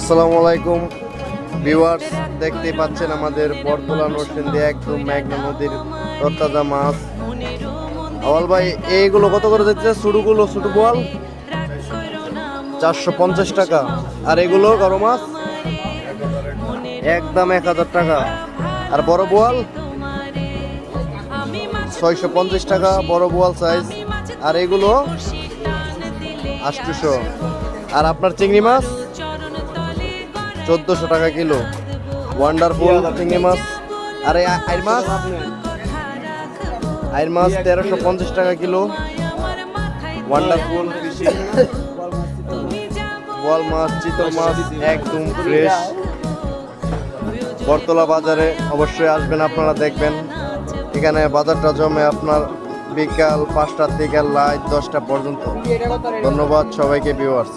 আসসালামু আলাইকুম ভিউয়ার্স, দেখতে পাচ্ছেন আমাদের বরতলা নরসিংদী একদম মেঘনা নদীর তরতাজা মাছ। আওয়াল ভাই, এইগুলো কত করে দিচ্ছে? ছোটগুলো, ছোট বোয়াল 450 টাকা, আর এগুলো বড় মাছ একদম 1000 টাকা, আর বড় বোয়াল 650 টাকা বড় বোয়াল সাইজ, আর এগুলো 800। আর আপনার চিংড়ি মাছ 1400 টাকা কিলো, ওয়ান্ডারফুল চিংড়ি মাছ। আর এই আইর মাছ 1350 টাকা কিলো, ওয়ান্ডারফুল ফিশিং। বোয়াল মাছ, চিতল মাছ একদম ফ্রেশ। বরতলা বাজারে অবশ্যই আসবেন, আপনারা দেখবেন এখানে বাজারটা জমে আপনার বিকাল 5টা থেকে রাত 10টা পর্যন্ত। ধন্যবাদ সবাইকে ভিউয়ার্স।